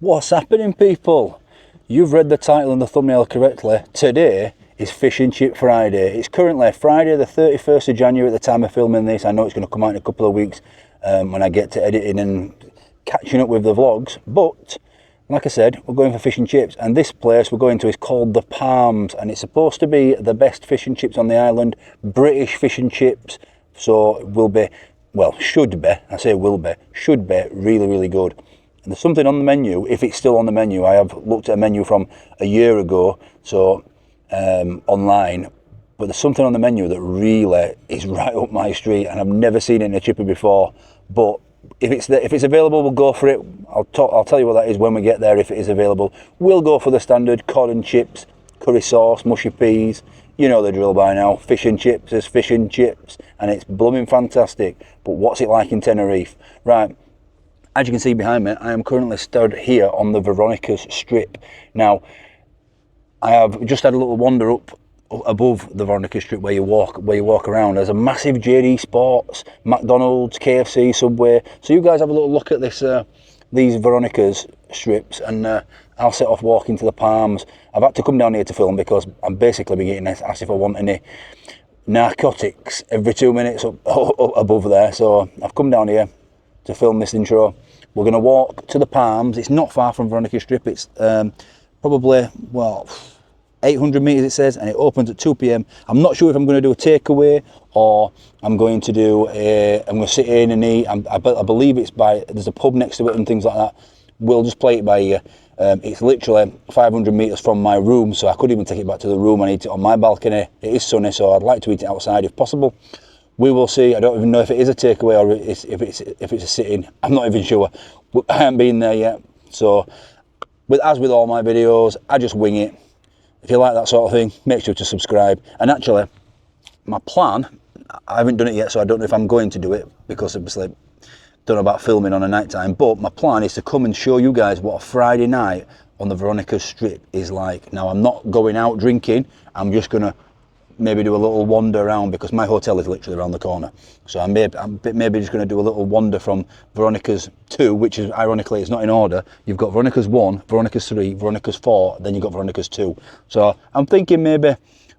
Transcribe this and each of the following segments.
What's happening, people? You've read the title and the thumbnail correctly. Today is Fish and Chip Friday. It's currently Friday the 31st of January at the time of filming this. I know it's going to come out in a couple of weeks when I get to editing and catching up with the vlogs. But, like I said, we're going for fish and chips. And this place we're going to is called The Palms. And it's supposed to be the best fish and chips on the island. British fish and chips. So it will be, well, should be, I say will be, should be really, really good. And there's something on the menu, if it's still on the menu. I have looked at a menu from a year ago, so online, but there's something on the menu that really is right up my street, and I've never seen it in a chippy before. But if it's available, we'll go for it. I'll tell you what that is when we get there. If it is available, we'll go for the standard cod and chips, curry sauce, mushy peas. You know the drill by now. Fish and chips is fish and chips, and it's blooming fantastic. But what's it like in Tenerife? Right. As you can see behind me, I am currently stood here on the Veronica's Strip. Now, I have just had a little wander up above the Veronica Strip where you walk around. There's a massive JD Sports, McDonald's, KFC, Subway. So you guys have a little look at this, these Veronica's strips, and I'll set off walking to the Palms. I've had to come down here to film because I'm basically been getting asked if I want any narcotics every 2 minutes up above there. So I've come down here to film this intro. We're going to walk to the Palms. It's not far from Veronica Strip. It's probably, well, 800 metres it says, and it opens at 2 p.m. I'm not sure if I'm going to do a takeaway or I'm going to do I'm going to sit in and eat. I believe it's there's a pub next to it and things like that. We'll just play it by ear. It's literally 500 metres from my room, so I could even take it back to the room and eat it on my balcony. It is sunny, so I'd like to eat it outside if possible. We will see. I don't even know if it is a takeaway or if it's a sit-in. I'm not even sure. I haven't been there yet. So, as with all my videos, I just wing it. If you like that sort of thing, make sure to subscribe. And actually, my plan, I haven't done it yet, so I don't know if I'm going to do it, because obviously, don't know about filming on a night time. But my plan is to come and show you guys what a Friday night on the Veronica Strip is like. Now, I'm not going out drinking. I'm just going to maybe do a little wander around, because my hotel is literally around the corner. So I'm maybe just going to do a little wander from Veronica's 2, which is ironically it's not in order. You've got Veronica's 1, Veronica's 3, Veronica's 4, then you've got Veronica's 2. So I'm thinking maybe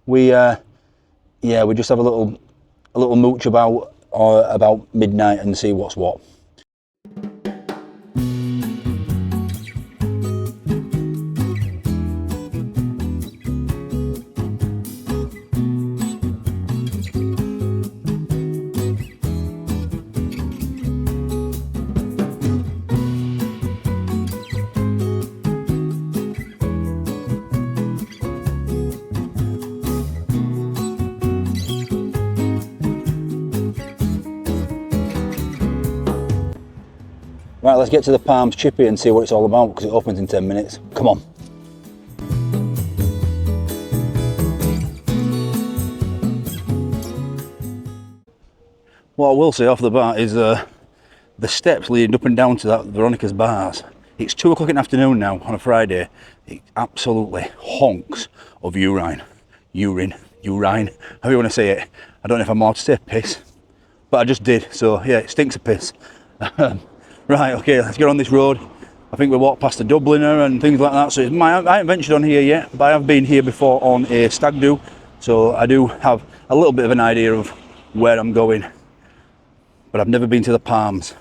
we just have a little mooch about midnight and see what's what. Right, let's get to the Palms Chippy and see what it's all about, because it opens in 10 minutes. Come on. What I will say off the bat is the steps leading up and down to that Veronica's bars. It's 2 o'clock in the afternoon now on a Friday. It absolutely honks of urine, however you want to say it. I don't know if I'm allowed to say piss, but I just did. So yeah, it stinks of piss. Right, okay, let's get on this road. I think we walked past the Dubliner and things like that. So I haven't ventured on here yet, but I have been here before on a stag do. So I do have a little bit of an idea of where I'm going. But I've never been to the Palms.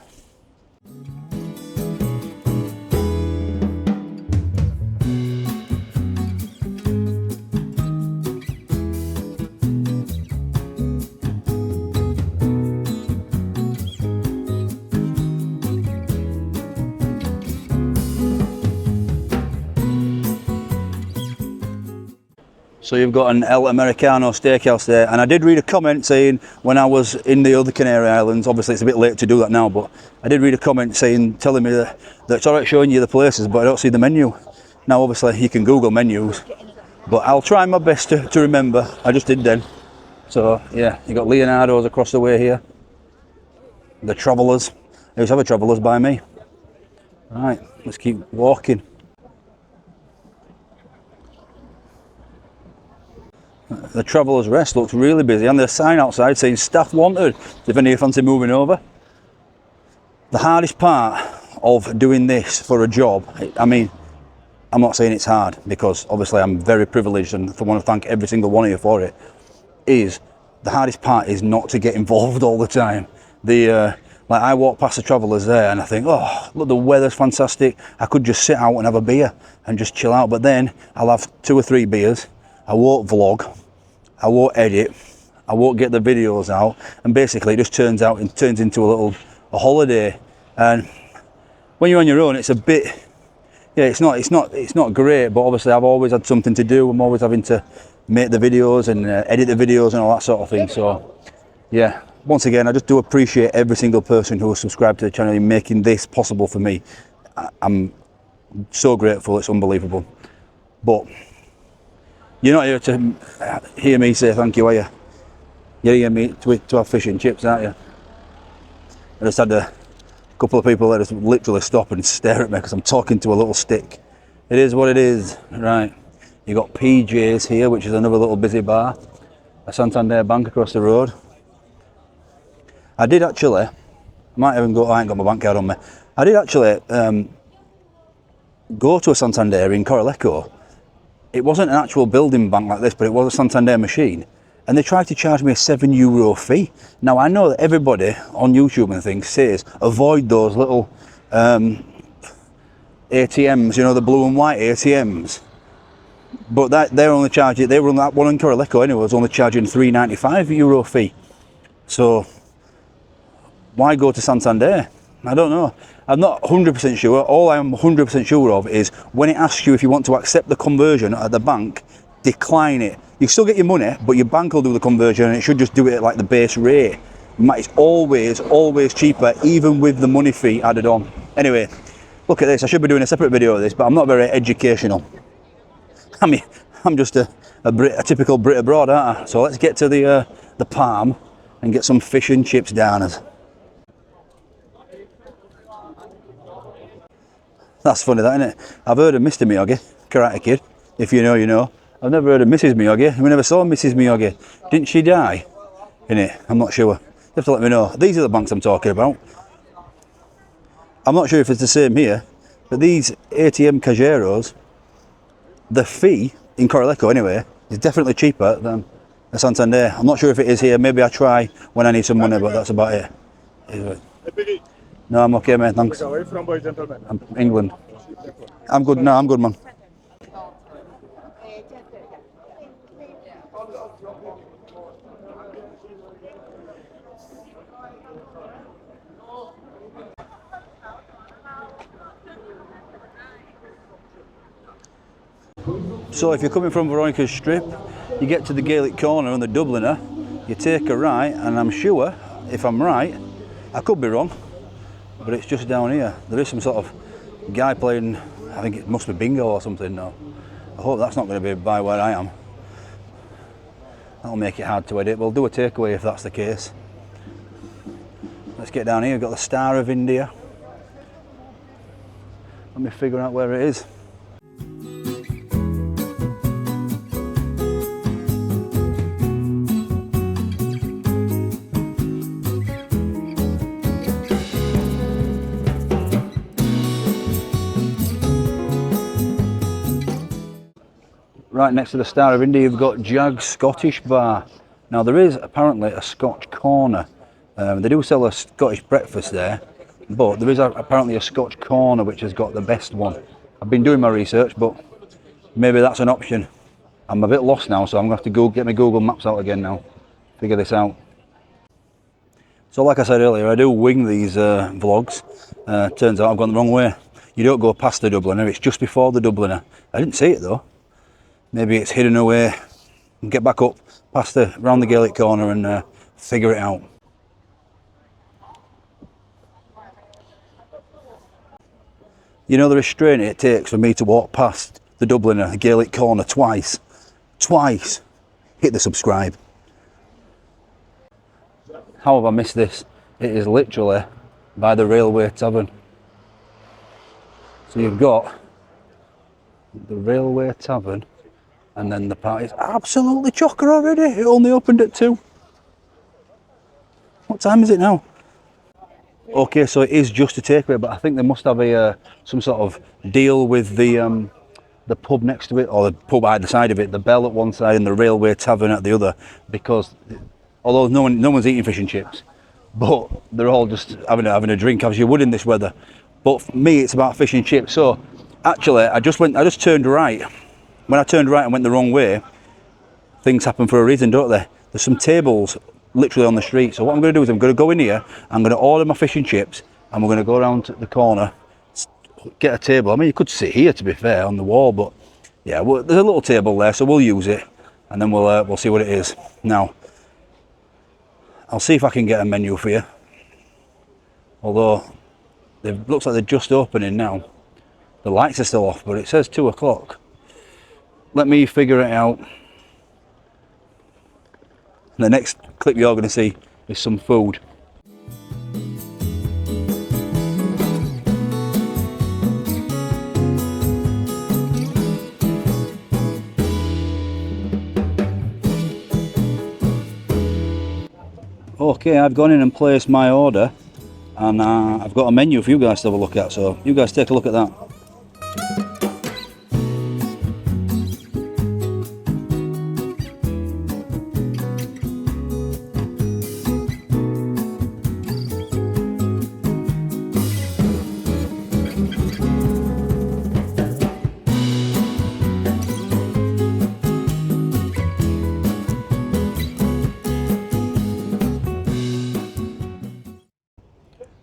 So you've got an El Americano steakhouse there, and I did read a comment saying when I was in the other Canary Islands, obviously it's a bit late to do that now, but I did read a comment telling me that it's alright showing you the places, but I don't see the menu. Now obviously you can Google menus, but I'll try my best to remember. I just did then. So yeah, you got Leonardo's across the way here. The Travellers. I used to have a Travellers by me. Right, let's keep walking. The Traveller's Rest looks really busy, and there's a sign outside saying staff wanted if any fancy moving over. The hardest part of doing this for a job, I mean, I'm not saying it's hard, because obviously I'm very privileged and I want to thank every single one of you for it, is the hardest part is not to get involved all the time. Like I walk past the travellers there and I think, oh, look, the weather's fantastic. I could just sit out and have a beer and just chill out. But then I'll have 2 or 3 beers. I won't vlog. I won't edit. I won't get the videos out. And basically it just turns into a holiday. And when you're on your own, it's a bit, yeah, it's not great. But obviously I've always had something to do. I'm always having to make the videos and edit the videos and all that sort of thing. So yeah, once again, I just do appreciate every single person who has subscribed to the channel and making this possible for me. I'm so grateful, it's unbelievable. But you're not here to hear me say thank you, are you? You're here me to have fish and chips, aren't you? I just had a couple of people that just literally stop and stare at me because I'm talking to a little stick. It is what it is, right? You got PJ's here, which is another little busy bar. A Santander bank across the road. I did actually, I ain't got my bank card on me. I did actually go to a Santander in Coraleco. It wasn't an actual building bank like this, but it was a Santander machine. And they tried to charge me a €7 fee. Now I know that everybody on YouTube and things says, avoid those little ATMs, you know, the blue and white ATMs. But they're only charging, they were on that one in Coraleco anyway, was only charging €3.95 fee. So why go to Santander? I don't know. I'm not 100% sure. All I'm 100% sure of is when it asks you if you want to accept the conversion at the bank, decline it. You still get your money, but your bank will do the conversion and it should just do it at like the base rate. It's always cheaper, even with the money fee added on. Anyway, look at this. I should be doing a separate video of this, but I'm not very educational. I mean, I'm just a typical Brit abroad, aren't I? So let's get to the Palm and get some fish and chips down us. That's funny, that, isn't it? I've heard of Mr. Miyagi, Karate Kid. If you know, you know. I've never heard of Mrs. Miyagi. We never saw Mrs. Miyagi. Didn't she die in it? I'm not sure. You have to let me know. These are the banks I'm talking about. I'm not sure if it's the same here, but these ATM cajeros, the fee, in Coraleco anyway, is definitely cheaper than a Santander. I'm not sure if it is here. Maybe I try when I need some money, but that's about it. No, I'm okay, mate, thanks. Where are you from, boy, gentlemen? I'm England. I'm good, no, I'm good, man. So if you're coming from Veronica's Strip, you get to the Gaelic Corner and the Dubliner, you take a right, and I'm sure, if I'm right, I could be wrong, but it's just down here. There is some sort of guy playing, I think it must be bingo or something now. I hope that's not going to be by where I am. That'll make it hard to edit. We'll do a takeaway if that's the case. Let's get down here. We've got the Star of India. Let me figure out where it is. Right next to the Star of India, you've got Jag's Scottish Bar. Now there is apparently a Scotch corner. They do sell a Scottish breakfast there, but there is apparently a Scotch corner which has got the best one. I've been doing my research, but maybe that's an option. I'm a bit lost now, so I'm going to have to get my Google Maps out again now, figure this out. So like I said earlier, I do wing these vlogs. Turns out I've gone the wrong way. You don't go past the Dubliner, it's just before the Dubliner. I didn't see it though. Maybe it's hidden away. Get back up, past round the Gaelic Corner and figure it out. You know the restraint it takes for me to walk past the Dubliner, the Gaelic Corner twice. Twice. Hit the subscribe. How have I missed this? It is literally by the Railway Tavern. So you've got the Railway Tavern, and then the party's absolutely chocker already. It only opened at 2. What time is it now? Okay, so it is just a takeaway, but I think they must have a some sort of deal with the pub next to it, or the pub either side of it, the Bell at one side and the Railway Tavern at the other, because although no one's eating fish and chips, but they're all just having a drink as you would in this weather. But for me, it's about fish and chips. So actually, I just turned right. When I turned right and went the wrong way, things happen for a reason, don't they? There's some tables literally on the street. So what I'm going to do is I'm going to go in here, I'm going to order my fish and chips, and we're going to go around the corner, get a table. I mean, you could sit here, to be fair, on the wall, but yeah, well, there's a little table there, so we'll use it, and then we'll see what it is. Now, I'll see if I can get a menu for you. Although, it looks like they're just opening now. The lights are still off, but it says 2 o'clock. Let me figure it out. The next clip you're going to see is some food. Okay, I've gone in and placed my order, and I've got a menu for you guys to have a look at, so you guys take a look at that.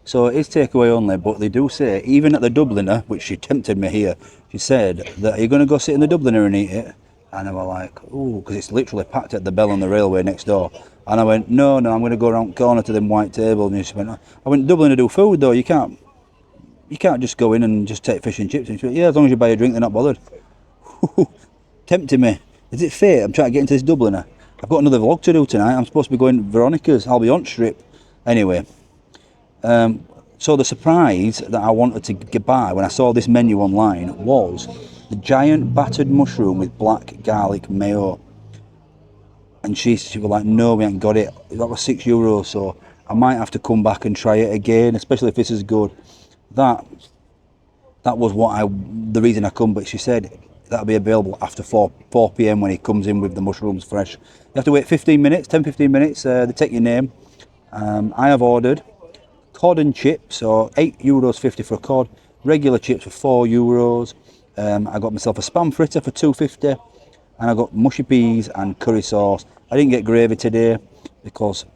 So it is takeaway only, but they do say, even at the Dubliner, which she tempted me here, she said that, are you going to go sit in the Dubliner and eat it? And I was like, ooh, because it's literally packed at the Bell on the railway next door. And I went, no, I'm going to go around the corner to them white tables. And she went, I went, Dubliner do food though, you can't just go in and just take fish and chips. And she went, yeah, as long as you buy a drink, they're not bothered. Tempting me. Is it fate? I'm trying to get into this Dubliner. I've got another vlog to do tonight. I'm supposed to be going to Veronica's. I'll be on strip. Anyway. So the surprise that I wanted to buy when I saw this menu online was the giant battered mushroom with black garlic mayo. And she was like, no, we ain't got it. That was €6, so I might have to come back and try it again, especially if this is good. That was the reason I come, but she said that'll be available after 4 p.m. when he comes in with the mushrooms fresh. You have to wait 15 minutes, 10-15 minutes, they take your name. I have ordered cod and chips, so €8.50 for a cod, regular chips for €4. I got myself a spam fritter for $2.50, and I got mushy peas and curry sauce. I didn't get gravy today because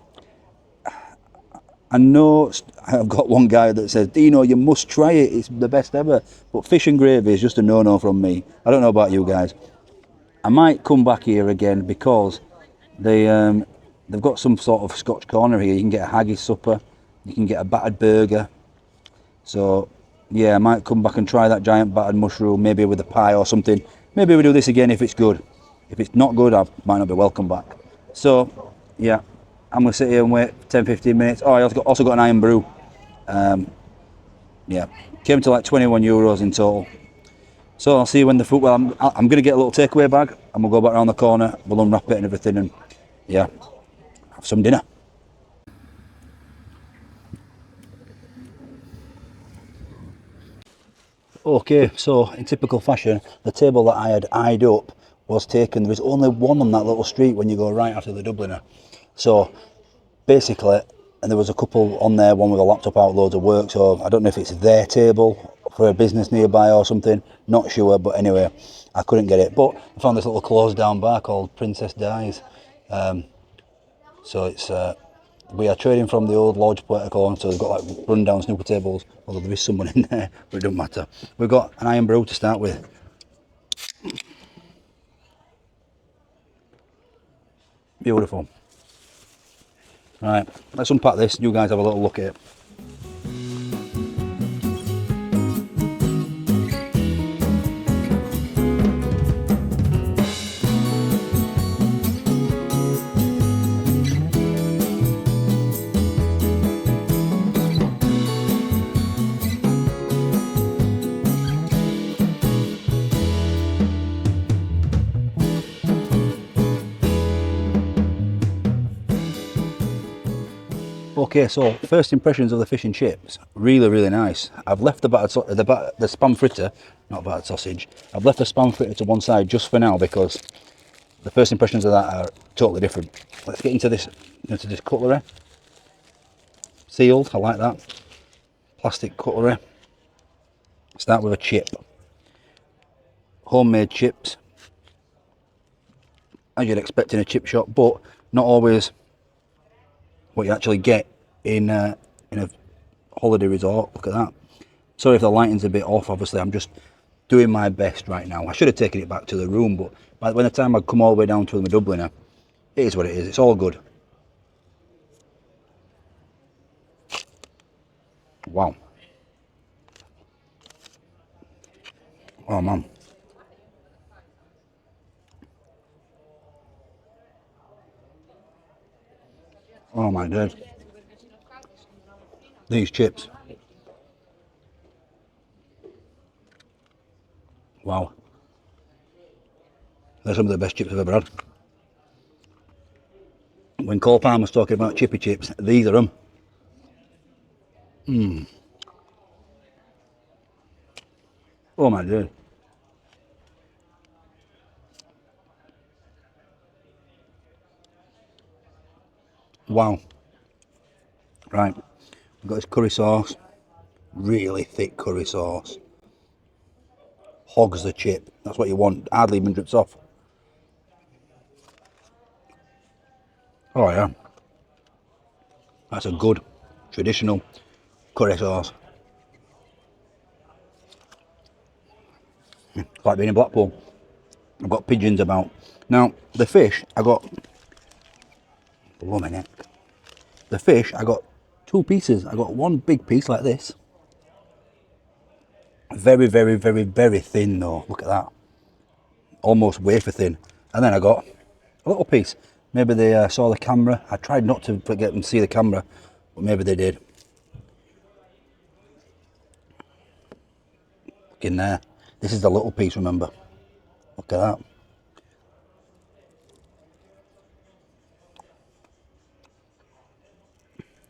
I know I've got one guy that says, Dino, you must try it, it's the best ever, but fish and gravy is just a no-no from me. I don't know about you guys. I might come back here again because they've got some sort of Scotch corner here. You can get a haggis supper, you can get a battered burger. So yeah, I might come back and try that giant battered mushroom, maybe with a pie or something. Maybe we do this again if it's good. If it's not good, I might not be welcome back. So yeah, I'm gonna sit here and wait 10-15 minutes. Oh, I also got an iron brew. Yeah, came to like €21 in total. So I'll see you when the food. Well, I'm gonna get a little takeaway bag, and we'll go back around the corner. We'll unwrap it and everything, and yeah, have some dinner. Okay, so in typical fashion, the table that I had eyed up was taken. There was only one on that little street when you go right after the Dubliner. So basically, and there was a couple on there, one with a laptop out, loads of work. So I don't know if it's their table for a business nearby or something. Not sure, but anyway, I couldn't get it. But I found this little closed down bar called Princess Di's. So it's we are trading from the old lodge protocol, so we've got like run-down snooker tables, although there is someone in there, but it doesn't matter. We've got an iron brew to start with. Beautiful. Right, let's unpack this, you guys have a little look at it. Okay, so first impressions of the fish and chips, really, really nice. I've left the spam fritter, not battered sausage. I've left the spam fritter to one side just for now because the first impressions of that are totally different. Let's get into this cutlery. Sealed, I like that. Plastic cutlery. Start with a chip. Homemade chips, as you'd expect in a chip shop, but not always what you actually get in a holiday resort. Look at that. Sorry if the lighting's a bit off, obviously I'm just doing my best right now. I should have taken it back to the room, but by the time I come all the way down to the Dubliner, it is what it is, it's all good. Wow. Oh man. Oh my God. These chips. Wow. They're some of the best chips I've ever had. When Cole Palmer was talking about chippy chips, these are them. Oh my God. Wow. Right. We've got this curry sauce. Really thick curry sauce. Hogs the chip. That's what you want. Hardly even drips off. Oh yeah. That's a good traditional curry sauce. It's like being in Blackpool. I've got pigeons about. Now, the fish, I got... Below my neck. The fish, I got two pieces. I got one big piece like this. Very, very, very, very thin though. Look at that. Almost wafer thin. And then I got a little piece. Maybe they saw the camera. I tried not to get them to see the camera, but maybe they did. Look in there. This is the little piece, remember. Look at that.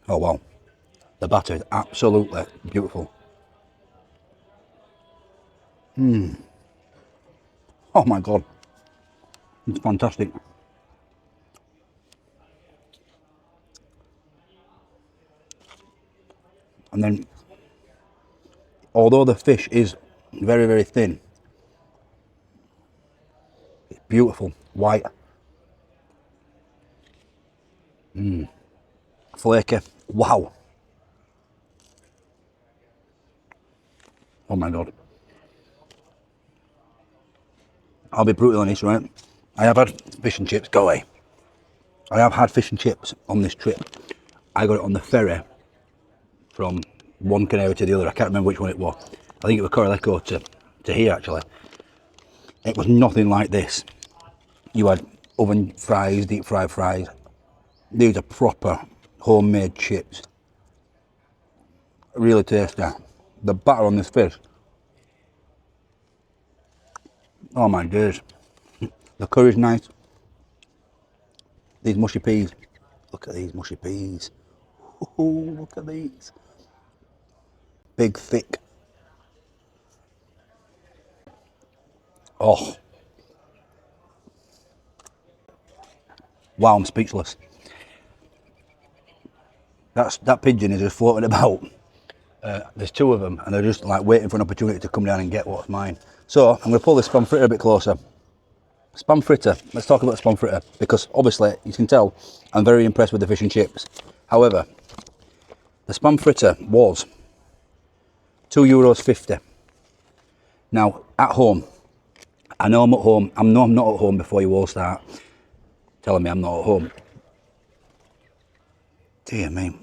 Oh wow. The batter is absolutely beautiful. Oh my God. It's fantastic. And then, although the fish is very, very thin, it's beautiful, white, flaky. Wow. Oh my God. I'll be brutally honest, right? I have had fish and chips. Go away. I have had fish and chips on this trip. I got it on the ferry from one Canary to the other. I can't remember which one it was. I think it was Coraleco to here actually. It was nothing like this. You had oven fries, deep fried fries. These are proper homemade chips. Really tasty. The batter on this fish. Oh my days. The curry's nice. These mushy peas. Look at these mushy peas. Ooh, look at these. Big, thick. Oh. Wow, I'm speechless. That pigeon is just floating about. There's two of them, and they're just like waiting for an opportunity to come down and get what's mine. So I'm going to pull this spam fritter a bit closer. Spam fritter. Let's talk about spam fritter because obviously you can tell I'm very impressed with the fish and chips. However, the spam fritter was €2.50. Now at home, I know I'm at home. I know I'm not at home before you all start telling me I'm not at home. Dear me.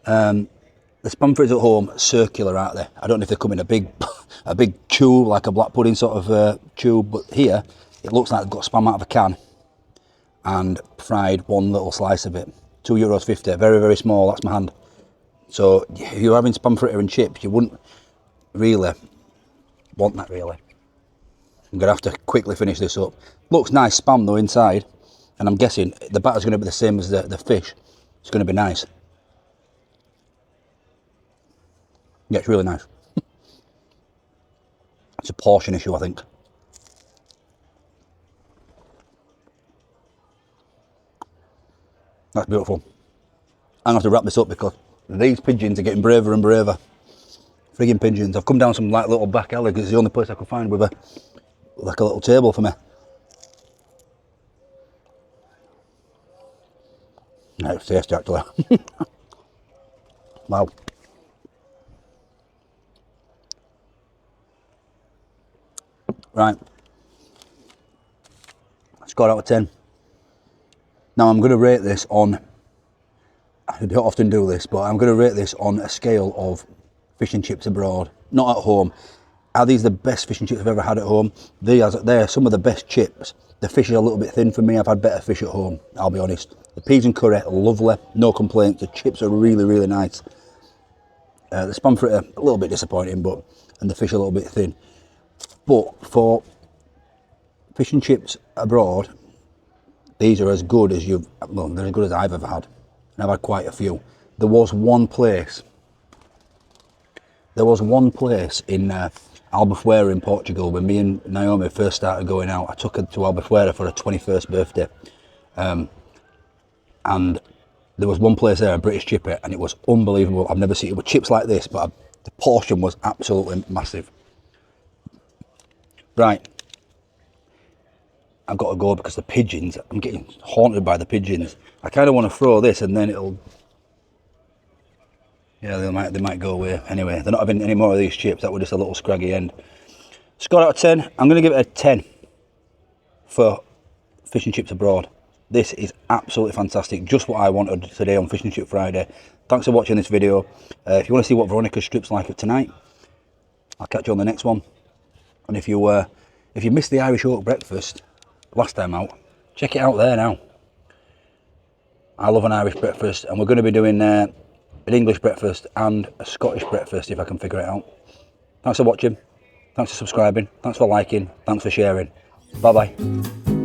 The spam fritters at home circular, aren't they? I don't know if they come in a big tube, like a black pudding sort of tube, but here it looks like they've got spam out of a can and fried one little slice of it. €2.50, very, very small, that's my hand. So if you're having spam fritter and chips, you wouldn't really want that really. I'm gonna have to quickly finish this up. Looks nice spam though inside, and I'm guessing the batter's gonna be the same as the fish. It's gonna be nice. Yeah, it's really nice. It's a portion issue, I think. That's beautiful. I'm going to have to wrap this up because these pigeons are getting braver and braver. Frigging pigeons. I've come down some like little back alley because it's the only place I could find with a like a little table for me. Yeah, it's tasty actually. Wow. Right. Score out of 10. Now I'm going to rate this on, I don't often do this, but I'm going to rate this on a scale of fish and chips abroad, not at home. Are these the best fish and chips I've ever had at home? They're some of the best chips. The fish is a little bit thin for me. I've had better fish at home, I'll be honest. The peas and curry, lovely, no complaints. The chips are really, really nice. The spam fritter, a little bit disappointing, and the fish a little bit thin. But for fish and chips abroad, these are as good as they're as good as I've ever had. And I've had quite a few. There was one place in Albufeira in Portugal when me and Naomi first started going out. I took her to Albufeira for her 21st birthday. And there was one place there, a British chippy, and it was unbelievable. I've never seen it with chips like this, but the portion was absolutely massive. Right. I've got to go because the pigeons, I'm getting haunted by the pigeons. I kind of want to throw this and then it'll, yeah, they might go away. Anyway, they're not having any more of these chips. That was just a little scraggy end. Score out of 10, I'm going to give it a 10 for fish and chips abroad. This is absolutely fantastic. Just what I wanted today on Fish and Chip Friday. Thanks for watching this video. If you want to see what Veronica's strip's like of tonight, I'll catch you on the next one. And if you missed the Irish oak breakfast last time out, check it out there now. I love an Irish breakfast, and we're going to be doing an English breakfast and a Scottish breakfast if I can figure it out. Thanks for watching. Thanks for subscribing. Thanks for liking. Thanks for sharing. Bye bye.